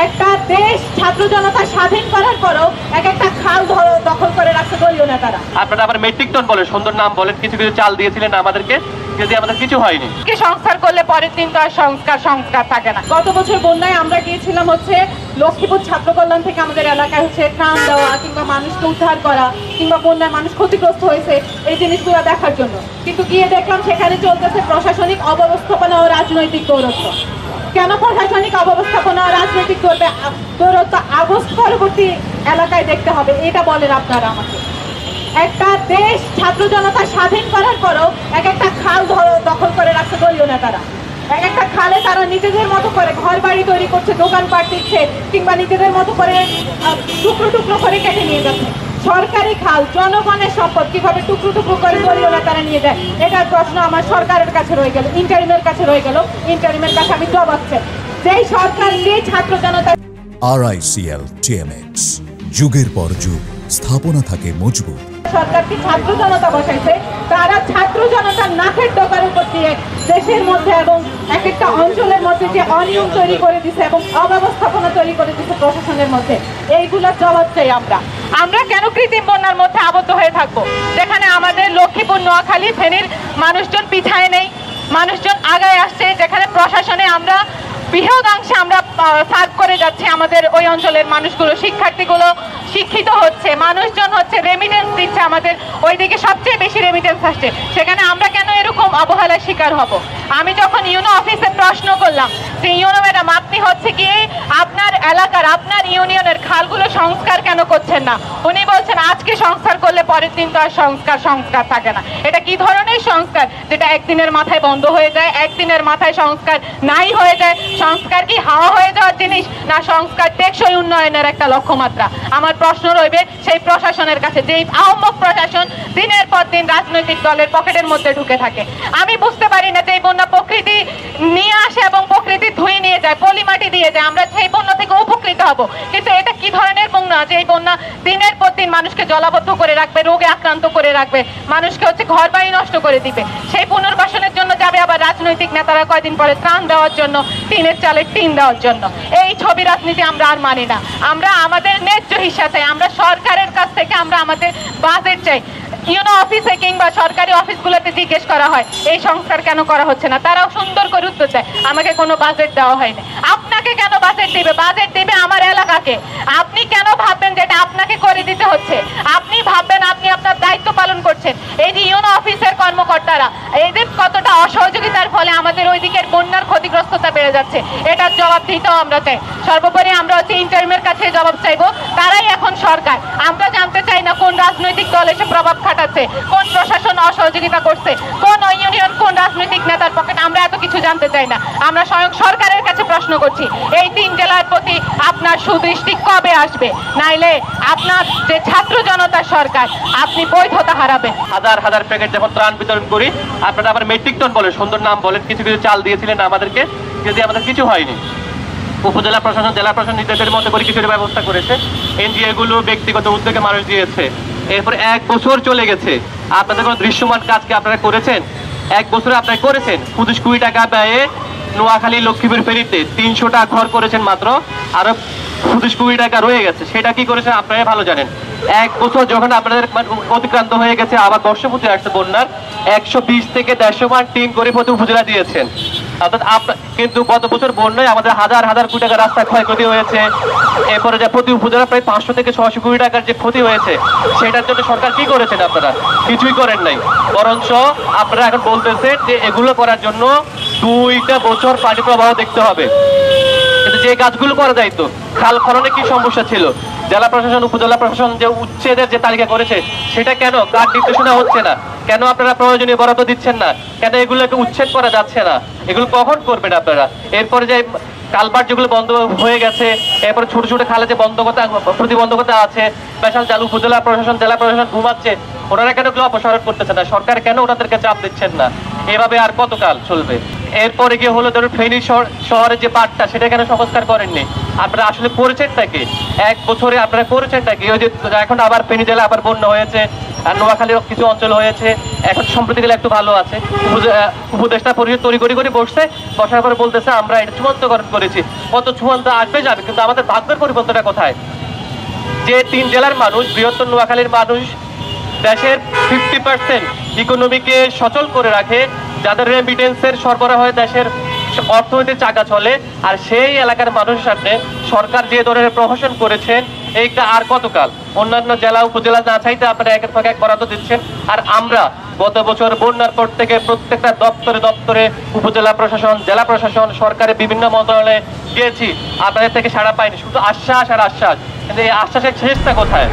একটা দেশ ছাত্র জনতা স্বাধীন করার পরও এক একটা খাল দখল করে রাখছে দলীয় নেতারা। আপনারা আবার মেট্রিক টন বলেন, সুন্দর নাম বলেন, কিছু কিছু চাল দিয়েছিলেন আমাদেরকে, যদি আমাদের কিছু হয়নি। সংস্কার করলে পরের দিন তো আর সংস্কার থাকে না। গত বছর বন্যায় আমরা গিয়েছিলাম লক্ষ্মীপুর ছাত্র কল্যাণ থেকে আমাদের এলাকায় ত্রাণ দেওয়া কিংবা মানুষকে উদ্ধার করা কিংবা বন্যায় মানুষ ক্ষতিগ্রস্ত হয়েছে এই জিনিসগুলো দেখার জন্য, কিন্তু গিয়ে দেখলাম সেখানে চলতেছে প্রশাসনিক অব্যবস্থাপনা ও রাজনৈতিক দৌরত্ব। কেন প্রশাসনিক অব্যবস্থাপনা ও রাজনৈতিক দৌরত্ব আগস্ট পরবর্তী এলাকায় দেখতে হবে, এটা বলেন আপনারা আমাকে। একটা দেশ ছাত্র জনতা স্বাধীন করার পরও এক একটা খাল দখল করে রাখছে দলীয় নেতারা। এক একটা খালে তারা নিজেদের মতো করে ঘর বাড়ি তৈরি করছে, দোকানপাট দিচ্ছে কিংবা নিজেদের মতো করে টুকরো টুকরো করে কেটে নিয়ে যাচ্ছে। সরকারি খাল জনগণের সম্পদ কিভাবে টুকরো টুকরো করে দলীয় নেতারা নিয়ে যায়, এটার প্রশ্ন আমার সরকারের কাছে রয়ে গেল, ইন্টারিমের কাছে রয়ে গেল। ইন্টারিমের কাছে আমি জবাব চাই, যেই সরকার যেই ছাত্র জনতা। RICL TMX, যুগের পর যুগ স্থাপনা থাকে মজবুত। সরকারকে ছাত্র জনতা বসাইছে, তারা ছাত্র জনতার নাকের ডগার উপর দিয়ে দেশের মধ্যে এবং এক একটা অঞ্চলের মধ্যে যে অনিয়ম তৈরি করে দিছে এবং অব্যবস্থাপনা তৈরি করে দিছে প্রশাসনের মধ্যে, এইগুলোর জবাব চাই আমরা। আমরা কেন কৃত্রিম বন্যার মধ্যে আবদ্ধ হয়ে থাকবো, যেখানে আমাদের লক্ষ্মীপুর নোয়াখালী ফেনীর মানুষজন পিছায় নেই, মানুষজন আগায় আসছে, যেখানে প্রশাসনে আমরা বৃহদাংশে আমরা সার্ভ করে যাচ্ছি, আমাদের ওই অঞ্চলের মানুষগুলো, শিক্ষার্থীগুলো শিক্ষিত হচ্ছে, মানুষজন রেমিটেন্স দিচ্ছে, আমাদের ওইদিকে সবচেয়ে বেশি রেমিটেন্স আসছে, সেখানে আমরা কেন এরকম অবহেলার শিকার হব? আমি যখন ইউনো অফিসে প্রশ্ন করলাম যে ইউনো ম্যাডাম আপনি কি আপনার এলাকার আপনার ইউনিয়নের খালগুলো সংস্কার কেন করছেন না, উনি বলছেন আজকে সংস্কার করলে পরের দিন তো আর সংস্কার থাকে না। এটা কি ধরনের সংস্কার যেটা একদিনের মাথায় বন্ধ হয়ে যায়, একদিনের মাথায় সংস্কার নাই হয়ে যায়? সংস্কার কি হাওয়া হয়ে যাওয়ার জিনিস, না সংস্কার টেকসই উন্নয়নের একটা লক্ষ্যমাত্রা? আমার প্রশ্ন রইবে সেই প্রশাসনের কাছে, যেই আহম্মক প্রশাসন দিনের পর দিন রাজনৈতিক দলের পকেটের মধ্যে ঢুকে থাকে। আমি বুঝতে পারি না যে এই বন্যা প্রকৃতি নিয়ে আসে এবং প্রকৃতি ধুয়ে নিয়ে যায়, পলিমাটি দিয়ে যায়, আমরা সেই বন্যা থেকে উপকৃত হব, কিন্তু এটা কি ধরনের বন্যা যে এই বন্যা দিনের পর দিন মানুষকে জলাবদ্ধ করে রাখবে, রোগে আক্রান্ত করে রাখবে, মানুষকে ঘর বাড়ি নষ্ট করে দিবে। সেই পুনর্বাসনের জন্য যাবে আবার রাজনৈতিক নেতারা কয়দিন পরে ত্রাণ দেওয়ার জন্য, টিনের চালের টিন দেওয়ার জন্য। এই ছবি রাজনীতি আমরা আর মানি না। আমরা আমাদের ন্যায্য হিস্সা চাই, আমরা সরকারের কাছ থেকে আমরা আমাদের বাজেট চাই। ইউনো অফিসে কিংবা সরকারি অফিসগুলোতে জিজ্ঞেস করা হয় এই সংস্কার কেন করা হচ্ছে না, তারাও সুন্দর করে উত্তর দেয় আমাকে কোনো বাজেট দেওয়া হয়নি। আপনাকে কেন বাজেট দিবে? বাজেট দিবে আমার এলাকাকে। আপনি কেন ভাববেন যে এটা আপনাকে করে দিতে হচ্ছে? আপনি ভাববেন আপনি আপনার দায়িত্ব পালন করছেন। এই যে ইউনো অফিসের কর্মকর্তারা এদের কতটা অসহযোগিতার ফলে আমাদের ওই দিকের বন্যার ক্ষতিগ্রস্ততা বেড়ে যাচ্ছে, এটার জবাব দিতেও আমরা চাই। সর্বোপরি আমরা ইন্টারিমের কাছে জবাব চাইবো, তারাই এখন সরকার। আমরা জানতে চাই না কোন রাজনৈতিক দল এসে প্রভাব খাটাচ্ছে, কোন প্রশাসন অসহযোগিতা করছে, কোন ইউনিয়ন কোন রাজনৈতিক নেতার পকেট, আমরা এত কিছু জানতে চাই না। আমরা স্বয়ং সরকারের কাছে প্রশ্ন করছি এই 3 জেলার প্রতি আপনার সুদৃষ্টি কবে আসবে, নাইলে আপনার যে ছাত্র জনতার সরকার আপনি বৈধতা হারাবেন। হাজার হাজার প্যাকেট যখন ত্রাণ বিতরণ করি, আপনারা আবার মেট্রিক টন বলেন, সুন্দর নাম বলেন, কিছু কিছু চাল দিয়েছিলেন আমাদেরকে, যদি আমাদের কিছু হয়নি। উপজেলা প্রশাসন জেলা প্রশাসন নিজেদের মতো করে কিছুর ব্যবস্থা করেছে, এনজিও গুলো ব্যক্তিগত উদ্যোগে মানুষ দিয়েছে। এরপরে 1 বছর চলে গেছে, আপনাদের কোনো দৃশ্যমান কাজকে আপনারা করেছেন? 1 বছরে আপনারা করেছেন 25 কোটি টাকা ব্যয়ে নোয়াখালী লক্ষ্মীপুর ফেরিতে 300টা ঘর করেছেন মাত্র, আরো 25 কোটি টাকা রয়ে গেছে, সেটা কি করেছেন আপনারা ভালো জানেন। 1 বছর যখন আপনাদের অতিক্রান্ত হয়ে গেছে, আবার বর্ষপতি আসছে বন্যার, 120 থেকে 150 মান টিম করে প্রতি উপজেলা দিয়েছেন। কিন্তু গত বছর বন্যায় আমাদের হাজার হাজার কোটি টাকার রাস্তা ক্ষয়ক্ষতি হয়েছে। এরপরে যে প্রতি উপজেলা প্রায় 500 থেকে 600 কোটি টাকার যে ক্ষতি হয়েছে, সেটার জন্য সরকার কি করেছেন? আপনারা কিছুই করেন নাই, বরঞ্চ আপনারা এখন বলতেছেন যে এগুলো করার জন্য 2টা বছর পানি প্রবাহ দেখতে হবে। কিন্তু যে কাজগুলো করা যায়, তো খাল খননে কি সমস্যা ছিল? জেলা প্রশাসন উপজেলা প্রশাসন যে উচ্ছেদের যে তালিকা করেছে, সেটা কেন কার নির্দেশনা হচ্ছে না? কেন আপনারা প্রয়োজনীয় বরাদ্দ দিচ্ছেন না? কেন এগুলোকে উচ্ছেদ করা যাচ্ছে না? এগুলো কখন করবেন আপনারা? এরপরে যে কালভার্ট যেগুলো বন্ধ হয়ে গেছে, এরপরে ছোট ছোট খালে যে প্রতিবন্ধকতা আছে, স্পেশাল জাল উপজেলা প্রশাসন জেলা প্রশাসন ঘুমাচ্ছে, ওনারা কেন এগুলো অপসারণ করতেছে না? সরকার কেন ওনাদেরকে চাপ দিচ্ছেন না? এভাবে আর কতকাল চলবে? এরপরে গিয়ে হলো ধরুন ফেনী শহরের যে পাটটা সেটা কেন সংস্কার করেননি? আপনারা আসলে করেছেনটাকে 1 বছরে আপনারা করেছেনটাকে? ওই যে এখন আবার ফেনী জেলা আবার বন্যা হয়েছে, আর নোয়াখালীর কিছু অঞ্চল হয়েছে, এখন সম্প্রতি গেলে একটু ভালো আছে। উপদেষ্টা পরিষদ তড়িঘড়ি করে বসার পরে বলতেছে আমরা এটা চূড়ান্তকরণ করেছি। কত চূড়ান্ত আসবে যাবে, কিন্তু আমাদের ভাগ্যের পরিবর্তনটা কোথায়? যে 3 জেলার মানুষ, বৃহত্তর নোয়াখালীর মানুষ দেশের 50% ইকোনমিকে সচল করে রাখে, যাদের রেমিটেন্সের সরবরাহ হয়ে দেশের অর্থনৈতিক চাকা চলে, আর সেই এলাকার মানুষের সাথে সরকার যে ধরনের প্রহসন করেছেন এইটা আর কতকাল? অন্যান্য জেলা উপজেলা না চাইতে আপনারা একের পর এক বরাদ্দ দিচ্ছেন, আর আমরা গত বছর বন্যার পর থেকে প্রত্যেকটা দপ্তরে উপজেলা প্রশাসন, জেলা প্রশাসন, সরকারের বিভিন্ন মন্ত্রণালয়ে গিয়েছি, আপনাদের থেকে সাড়া পাইনি, শুধু আশ্বাস আর আশ্বাস। কিন্তু এই আশ্বাসের শেষটা কোথায়?